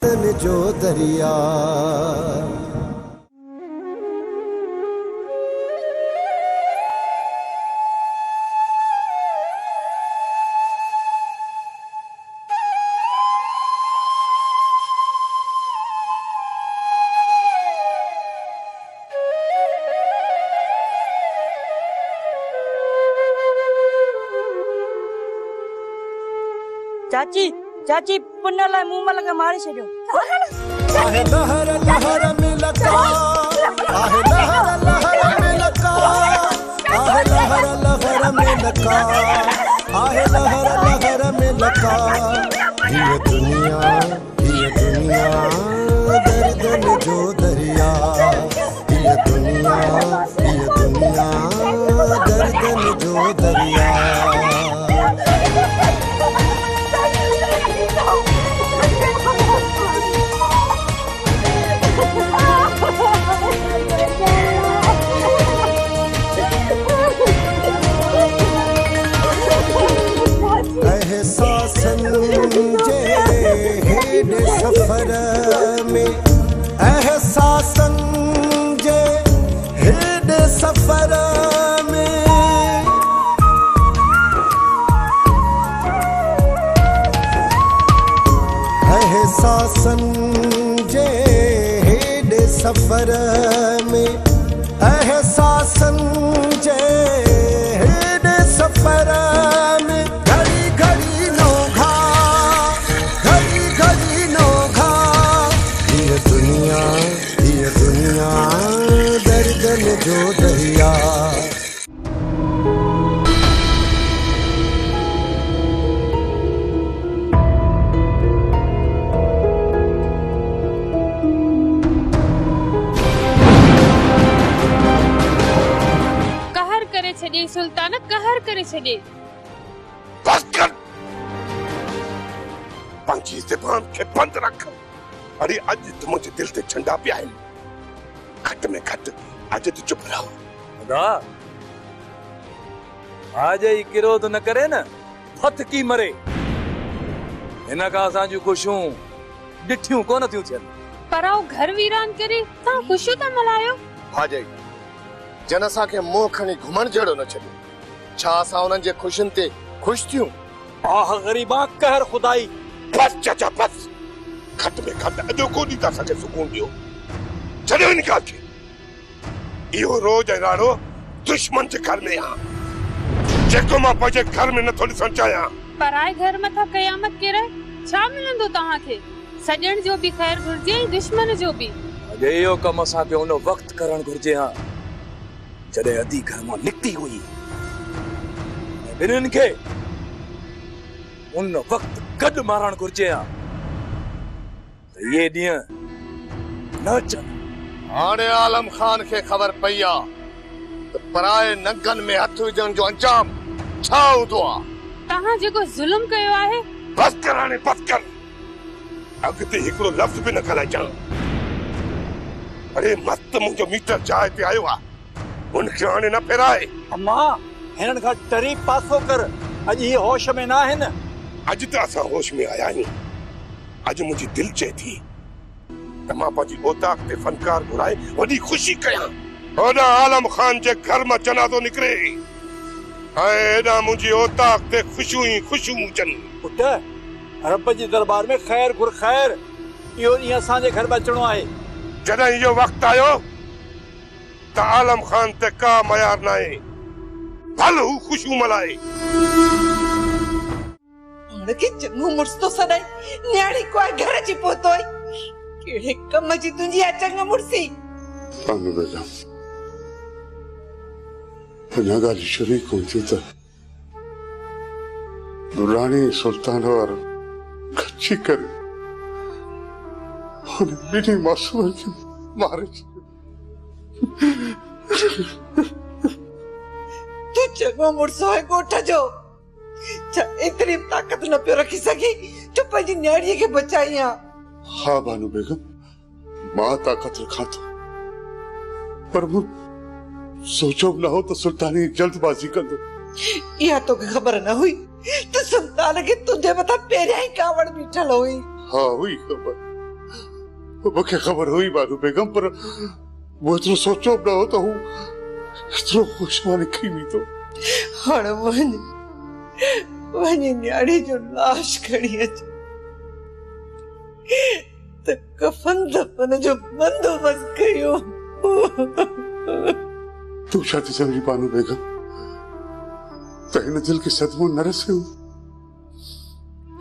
जो दरिया चाची चाची पुण्य लाइ मुंह में लगा मारी छो। आहे लहर लहर में लगा, आहे लहर लहर में लगा, आहे लहर लहर में लगा, आहे लहर लहर में लगा। ये दुनिया दर्द में जो दरिया, ये दुनिया दर्द में जो दरिया। एहसासन जे हेड सफर में, एहसासन जे हेड सफर में, एहसासन जे हेड सफर में, एहसासन जे हेड सफर में। घड़ी घड़ी नोखा, घड़ी घड़ी नोखा। ये दुनिया दर्द में जो दरिया। कहर करे छे सुल्तान, कहर करे छे। बस कर, पंची ज़बान के बंद रख। अरे अज तुम मुझे दिल ते झंडा पिया है, खट में खट। अज तू चुप रहो। खुदा आज ही किरोध न करे न, फत की मरे। हिन का असांजू खुशियूं डिठियूं कोन थियूं थियनि। पर आओ घर वीरान करे ता खुशियूं ता मल्हायो। भाजाई जन असां के मुंह खणी घुमण जड़ो न छॾियो। छा असां उन्हनि जे खुशियुनि ते खुश थियूं? आह गरीबा कहर खुदाई। बस चाचा बस, खट में खट। अॼो को ॾींहुं त असांखे सुकून ॾियो। छॾियो हिन ॻाल्हि खे। इहो रोज़ राड़ो दुश्मन जे घर में आ, जेको मां पंहिंजे घर में नथो ॾिसण चाहियां। पराए घर में था कयामत केरे छा मिलंदो तहां खे? सजण जो भी खैर घुर्जे, दुश्मन जो भी। अॼु इहो कमु असांखे उन वक़्तु करणु घुर्जे हा जॾहिं अधी घर मां निकिती हुई। ॿिन्हिनि खे उन वक़्तु गॾु मारणु घुर्जे हा त इहे ॾींहं न अचनि। हाणे आलम खान खे ख़बर पई आ त पराए नंगनि में हथ विझण जो अंजाम छा हूंदो आ। तहां जेको ज़ुल्म कयो आहे। बस कर हाणे, बस कर। अॻिते हिकिड़ो लफ़्ज़ बि न ॻाल्हाइजांइ। अरे मस्त मुंहिंजो मीटर जाइ ते आयो आहे, उनखे हाणे न फेराए। अम्मा हिननि खां टरी पासो कर। अॼु ही होश में न आहिनि। अॼु त असां होश में आया आहियूं। अॼु मुंहिंजी दिलि चए थी त मां पंहिंजी औताक ते फनकार घुराए वॾी ख़ुशी कयां। होॾां आलम खान जे घर मां जनाज़ो निकिरे ऐं हेॾां मुंहिंजी औताक ते ख़ुशियूं ई ख़ुशियूं हुजनि। पुट रब जी दरबार में ख़ैर घुर ख़ैर। इहो ॾींहुं असांजे घर में अचणो आहे। जॾहिं इहो वक़्तु आयो त आलम खान ते का मयार न आहे। भल हू ख़ुशियूं मल्हाए। हाणे के चङो मुड़स तो सदाई न्याणी कोई घर जी पोतोई। केड़े कम जी तुंजी आ चङो मुड़सी। पानु बेगम अञा ॻाल्हि शुरू कोन थी त दुरानी सुल्तान वारो खची करे हुन ॿिन्ही मासूम खे मारे छॾियो। तू चङो मुड़स है कोठ जो। छा एतरी ताकत न पियो रखी सकी जो पंहिंजी न्याणीअ खे बचाईया। हाँ बानू बेगम, मां ताकत रखां थो, पर मूं सोचो न हो तो सुल्तानी जल्दबाजी कंदो। इहा तोखे ख़बर न हुई त सुल्तान खे तुंहिंजे मथां पहिरियां ई कावड़ बीठल हुई। हाँ हुई ख़बर, मूंखे ख़बर हुई बानू बेगम, पर वो एतिरो सोचो न हो त हू एतिरो होश मां निकिरी वेंदो। हाणे वञी न्याणी जो लाश खणी अच त कफन दफन जो बंदोबस्त कयो। तू छा थी समझी बानू बेगम त हिन दिल खे सदमो न रसियो?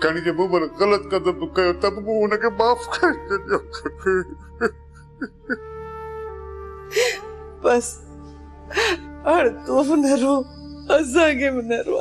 कणी जे मूं पर ग़लत कदम कयो त बि मूं हुनखे माफ़ करे छॾियो। बस हाणे तूं बि न रो, असांखे बि न रो।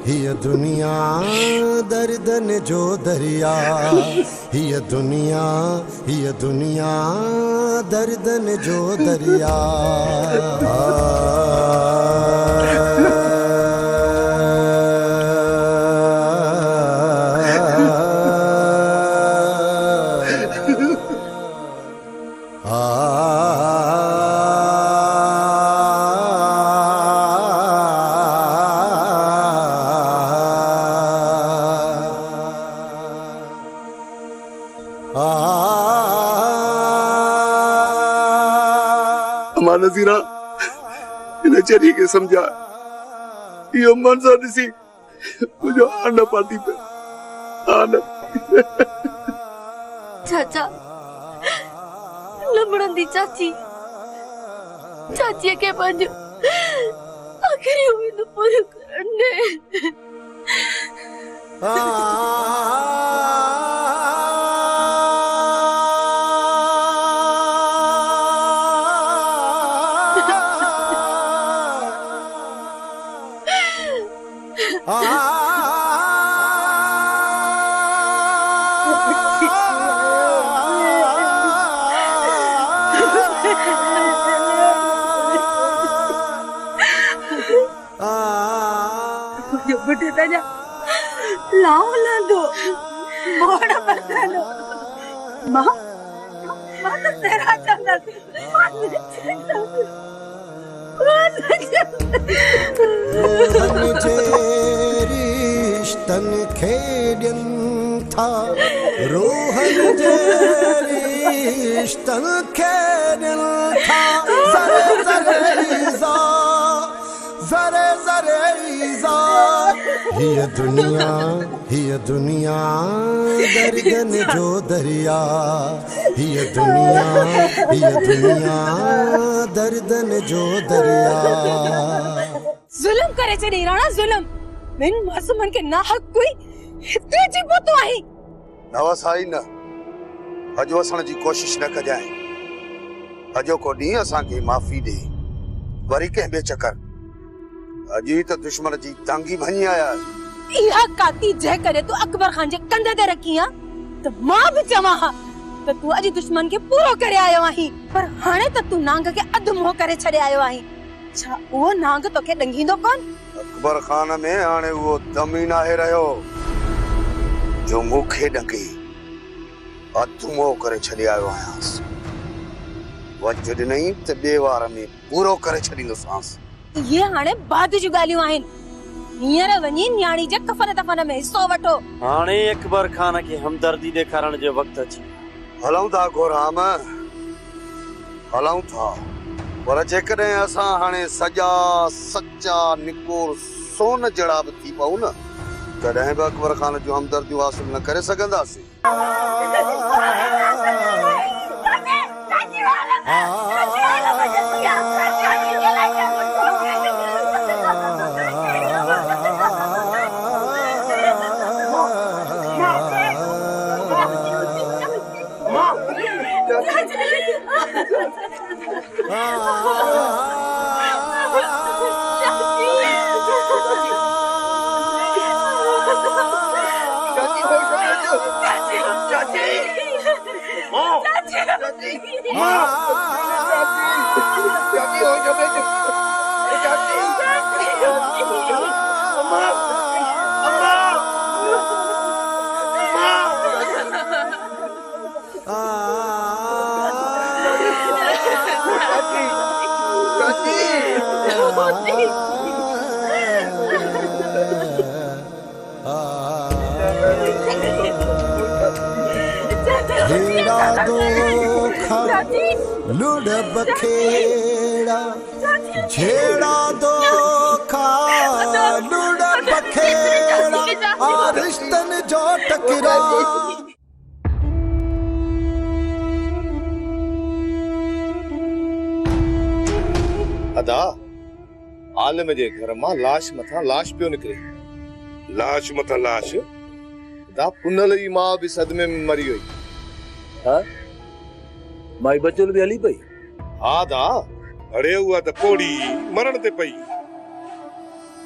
हिय दुनिया दर्दन जो दरिया, हिय दुनिया दर्दन जो दरिया। नज़ीरा इन चरी के समझा यो मंजर ॾिसी मुझो आन पाती पे आन। चाचा लमड़ंदी चाची के पंज आखिरी उम्मीद पूरी करने। लाओ मोड़ा बरसालो माँ तो तेरा चंदा रिश्तन खेड़न था रोहन जे रिश्तन खेड़न था जरे जरे ईज़ा जरे जरे ईज़ा। हिय दुनिया दर्दन जो दरिया, हिय दुनिया दर्दन जो दरिया। जुल्म करे छे राणा जुल्म बिन मासूमन के ना हक कोई इतने जी पोतो आई नवा साई न अज वसण जी कोशिश न कजाए। अजो को डी असा के माफी दे वरी के बे चक्कर अजी तो दुश्मन जी तंगी भनी आया इहा काती जे करे तू अकबर खान जे कंधे ते रखी आ तो मां भी चवा तो तू अजी दुश्मन के पूरो करे आयो आही पर हाने तो तू नांग के अधमो करे छड़े आयो आही छा वो नांग तो के डंगींदो कोन अकबर खान में आने वो दमी नाहे रहो जो मुखे डंगी अधमो करे छड़े आयो आयास वजद नहीं ते बेवार में पूरो करे छड़ींदो सांस ये हाने बाद जी गालियों आहिन नियर वनी न्याणी जे कफन दफन में हिस्सो वठो हाने अकबर खान की हमदर्दी देखारण जो वक्त अची हलऊं था गोराम हलऊं था पर जेकॾहिं असां हाणे सजा सच्चा निकोर सोन जड़ा बि थी पऊं न तॾहिं बि अकबर खान जो हमदर्दियूं हासिल न करे सघंदासीं लुड़ बखेड़ा झेड़ा दो खा लुड़ बखेड़ा आ रिश्तन जो टकरा अदा आलम जे घर मां लाश मथा लाश पियो निकरे लाश मथा लाश दा पुनल जी मां भी सदमे में मरी हुई हां माई बचल भी हली पई हां दा अरे हुआ त कोड़ी मरण ते पई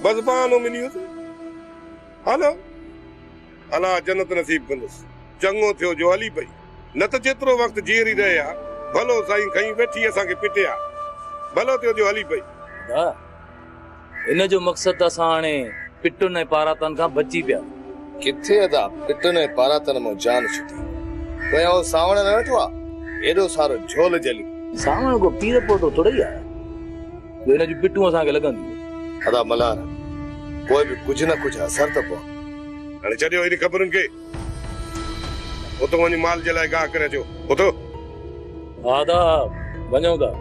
बस बानो मिनी हलो अला जन्नत नसीब कंदस चंगो थियो जो हली पई न त जेतिरो वक्त जीरी रहिया भलो साईं खई वेठी असा के पिटिया भलो थियो जो हली पई दा इन जो मकसद असा हाने पिटुन ऐं पारातन का बची पिया किथे अदा पिटुन ऐं पारातन मो जान छुटी कोई ओ सावण न वेठो आ एडो सारो झोल जली सावण को पीर पोतो थोड़ी आ इन जो पिटू असा के लगंदी अदा मलार कोई भी कुछ न कुछ असर त पो हाणे छडियो इन खबरन के ओ तो वनी माल जलाए गा करे जो ओ तो आदा वणो दा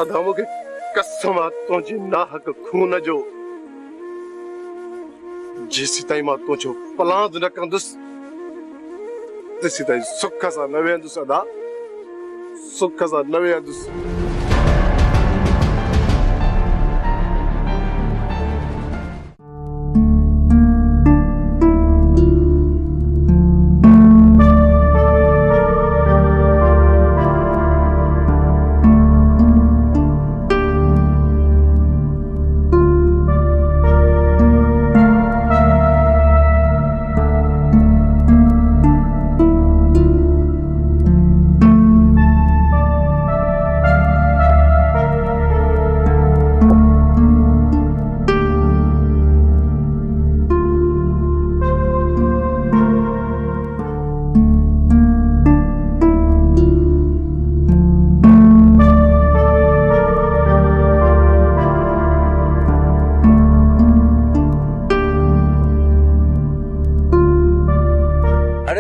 अदा मुखे कसम आ तुझी नाहक खून जो जेसी ताईं मां तुझो पलांद न कंदुस तेसी ताईं सुख सां न वेंदुसि अदा सुख सां न वेंदुसि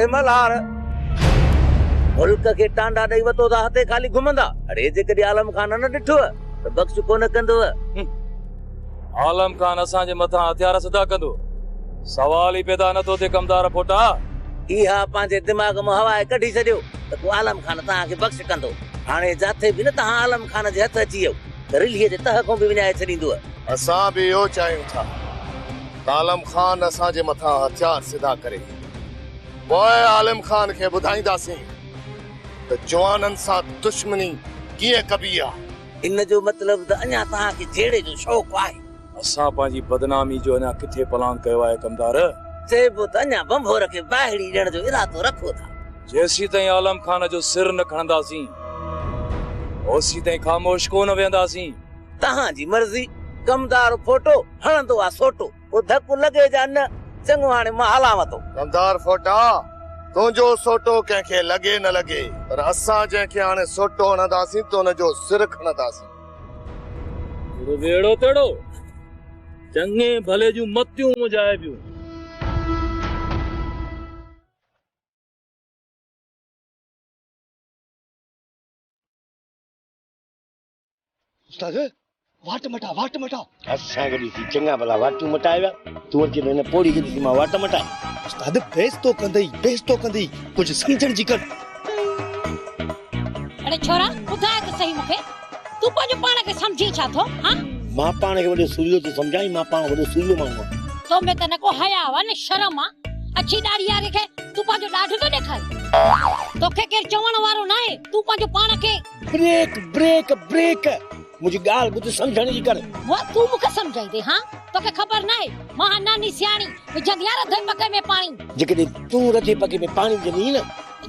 ओए मल्हार मुल्क के टांडा ॾेई वतो था हथे खाली घुमंदा अड़े जेकॾहिं आलम खान न ॾिठो त बख़्श कोन कंदो आलम खान असांजे मथां हथियार सदा कंदो सवाल ही पैदा नथो थिए कमदार फोटा इहा पंहिंजे दिमाग़ में हवा कढी छॾियो त को आलम खान तव्हांखे बख़्श कंदो हाणे जाथे बि न तव्हां आलम खान जे हथ अची वियो त रिलीअ जे तह खां बि विञाए छॾींदो असां बि इहो चाहियूं था त आलम खान असांजे मथां हथियार सिधा करे पोइ आलम खान खे ॿुधाईंदासीं त जवाननि सां दुश्मनी कीअं कबी आहे इन जो मतिलब त अञा तव्हांखे जहिड़े जो शौक़ु आहे असां पंहिंजी बदनामी जो अञा किथे प्लान कयो आहे कमदार चइबो त अञा बंभोर खे ॿाहिरी ॾियण जो इरादो रखो था जेसीं ताईं आलम खान जो सिर न खणंदासीं ओसीं ताईं ख़ामोश कोन वेंदासीं तव्हांजी मर्ज़ी कमदार फोटो हणंदो आहे सोटो पोइ धकु लॻे जा न चङो हाणे मां हलां थो कमदार फोटा तुंहिंजो सोटो कंहिंखे लॻे न लॻे पर असां जंहिंखे हाणे सोटो हणंदासीं त हुनजो सिर खणंदासीं वेड़ो तेड़ो चङे भले जूं मतियूं मुझाए पियूं उस्ताद वाट मटा असां गॾी थी चङा भला वाटू मटाया तूं अची हिन पोड़ी खे ॾिसी मां वाट मटाए उस्ताद बेस तो कंदई कुछ समझण जी कर अरे छोरा ॿुधाए त सही मूंखे तू पंहिंजो पाण खे समझी छा थो हां मां पाण खे वॾो सूलियो थो समझाई मां पाण वॾो सूलियो माण्हू तो में त न को हया वा न शर्म आ अच्छी दाढ़ी वारे खे तू पंहिंजो ॾाढो तो ॾेखार तोखे केर चवण वारो न आहे तू पंहिंजो पाण खे ब्रेक मुझे गाल बुध समझण जी कर वो तू मूंखे समझाई दे हां तोखे ख़बर न आहे मां नानी सियाणी विझंदी आ रधे पके में पाणी जेकॾहिं तूं रधे पके में पाणी विझंदी न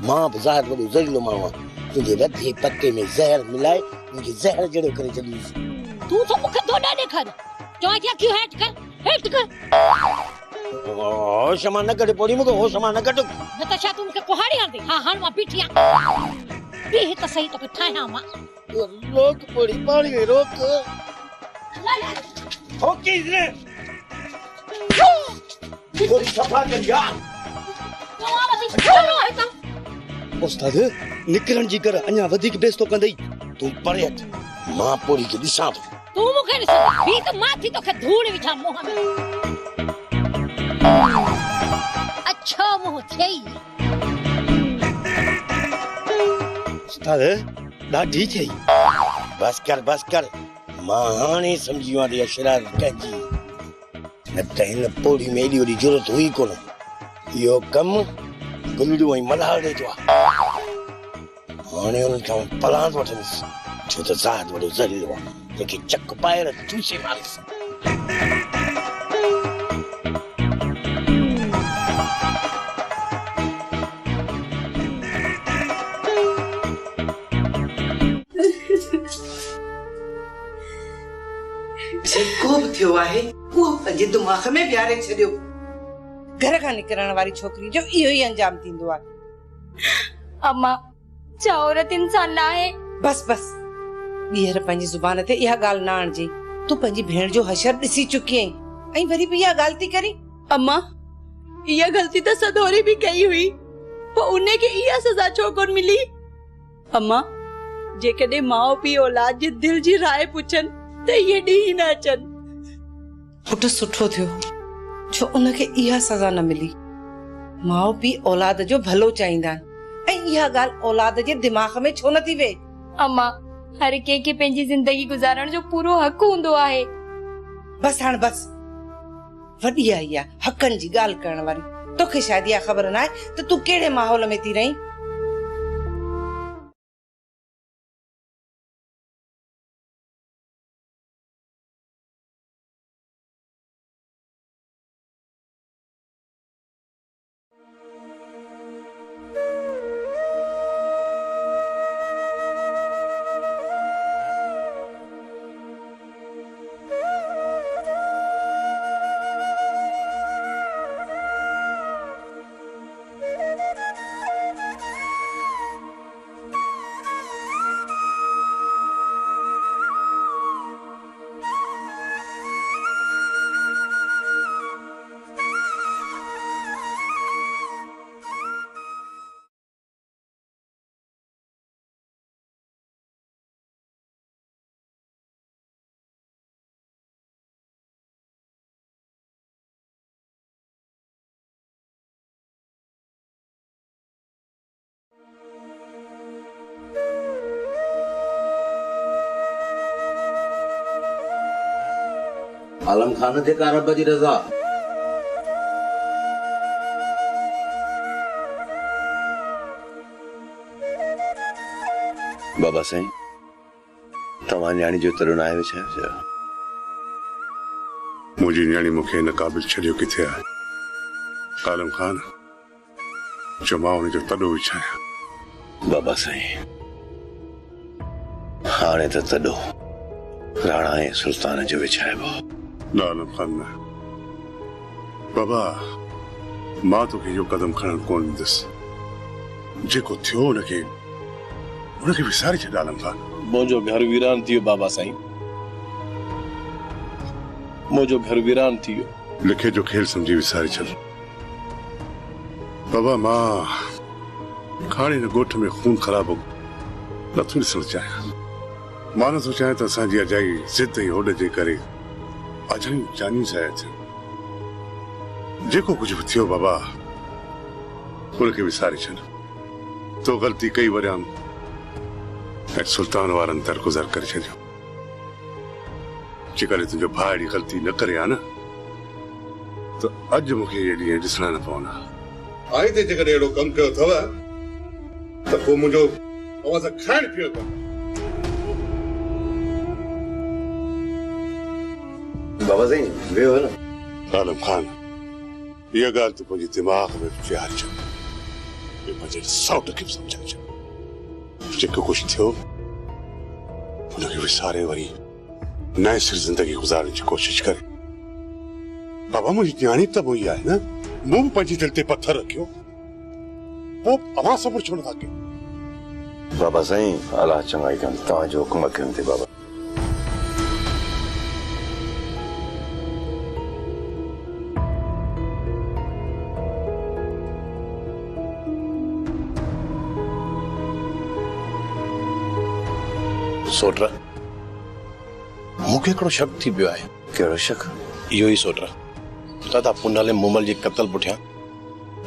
मां बि ज़ाहिर वॾो ज़हरीलो माण्हू आहियां तुंहिंजे रधे पके में ज़हर मिलाए मुंहिंजे ज़हर जहिड़ो करे छॾींदुसि तू तो मूंखे दोॾा ॾेखार चवां थी अखियूं हेठि कर होश मां न कढ पोड़ी मूंखे होश मां न कढ न त छा तू मूंखे कुहाड़ी हणंदी हा हाणे मां बीठी आहियां बीह त सही तोखे ठाहियां मां रोक पोड़ी पाणी में रोक ओके रे पोड़ी सफा कर यार उस्ताद निकरण जी कर अञा वधीक बेइज्जती कंदई तूं परे हट मां पोड़ी खे ॾिसां थो तू मूंखे ॾिस बी त मां थी तोखे धूड़ विझां मुंह में अच्छा मुंह थियई उस्ताद ॾाढी थई बस कर मां हाणे सम्झी वियो आहियां शरारत कंहिंजी न त हिन पोड़ी में एॾी वॾी ज़रूरत हुई कोन इहो कमु गुलड़ू ऐं मल्हार जो आहे हाणे हुननि खां पलांद वठंदुसि छो त ज़ाहिर वॾो ज़हरीलो आहे जंहिंखे चक पाए चूसे मारिसि जेको बि थियो आहे उहो पंहिंजे दिमाग़ में विहारे छॾियो घर खां निकिरण वारी छोकिरी जो इहो ई अंजाम थींदो आहे अम्मा छा औरत इंसान न आहे बस ॿीहर पंहिंजी ज़ुबान ते इहा ॻाल्हि न आणिजे तूं पंहिंजी भेण जो हशर ॾिसी चुकी आहीं ऐं वरी बि इहा ॻाल्हि थी करी अम्मा इहा ग़लती त सदोरी भी कई हुई पर उन्हें के इहा सज़ा छो कोन मिली अम्मा जेकॾहिं माउ पीउ औलाद जे दिल जी राय पुछनि त इहे ॾींहं न अचनि पुट सुठो थियो छो उनखे इहा सज़ा न मिली माउ पीउ औलाद जो भलो चाहींदा आहिनि ऐं इहा ॻाल्हि औलाद जे दिमाग़ में छो नथी वेहे अम्मा हर कंहिंखे पंहिंजी ज़िंदगी गुज़ारण जो पूरो हक़ हूंदो आहे बस वॾी आई आहे हक़नि जी ॻाल्हि करण वारी तोखे शायदि इहा ख़बर न आहे त तूं कहिड़े माहौल में थी रहीं आलम खान ते का रब जी रज़ा। बाबा साईं तव्हां न्याणी जो तरुण आयो छा? मुझी न्याणी मूंखे इन क़ाबिल छॾियो किथे आहे? आलम खान जो मां हुनजो तॾो विछाया। बाबा साईं हाणे त तॾो राणा ऐं सुल्तान जो विछाइबो। न आलम खान न बाबा, मां तोखे इहो कदम खणण कोन ॾींदुसि। जेको थियो उनखे विसारे छॾ आलम खान। मुंहिंजो घर वीरान थी वियो बाबा साईं, मुंहिंजो घर वीरान थी वियो। लिखे जो खेल समझी विसारे छॾ बाबा। मां हाणे हिन ॻोठ में खून ख़राब नथो ॾिसणु चाहियां। मां नथो चाहियां त असांजी अजाई ज़िद ऐं होॾ जे करे अजायूं जानियूं ज़ाया थियनि। जेको कुझु बि थियो बाबा उनखे विसारे छॾ। तो ग़लती कई वरियां ऐं सुल्तान वारनि दरगुज़र करे छॾियो। जेकॾहिं तुंहिंजो भाउ अहिड़ी ग़लती न करे हा न त अॼु मूंखे इहे ॾींहं ॾिसणा न पवंदा। आइंदे जेकॾहिं अहिड़ो कमु कयो अथव त पोइ मुंहिंजो अवां सां खाइण पीअण अथव। बाबा साईं वियो है न। आलम खान इहा ॻाल्हि तूं पंहिंजे दिमाग़ में विहारे छॾ, पंहिंजे सौट खे बि सम्झाए छॾ। जेको कुझु थियो उनखे विसारे वरी नए सिर ज़िंदगी गुज़ारण जी कोशिश करे। बाबा मुंहिंजी न्याणी त मुई आहे न, मूं बि पंहिंजी दिलि ते पत्थर रखियो, पोइ अवां सबुर छो नथा कयो? बाबा साईं अलाह चङाई कनि, तव्हांजो हुकुम कनि ते बाबा। सोटरा मूंखे हिकिड़ो शक थी पियो आहे। कहिड़ो शक? इहो ई सोटरा दादा पुनाले मूमल जे क़त्ल पुठियां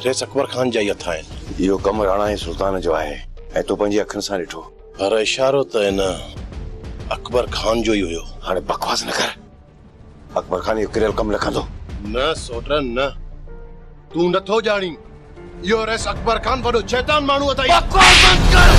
रेस अकबर खान जा ई हथ आहिनि। इहो कमु राणा ऐं सुल्तान जो आहे ऐं तूं पंहिंजी अखियुनि सां ॾिठो। पर इशारो त हिन अकबर खान जो ई हुयो। हाणे बकवास न कर। अकबर खान इहो किरियल कमु लिखंदो न सोटरा न, तूं नथो ॼाणी इहो रेस अकबर खान वॾो शैतान माण्हू अथई। बकवास बंदि कर।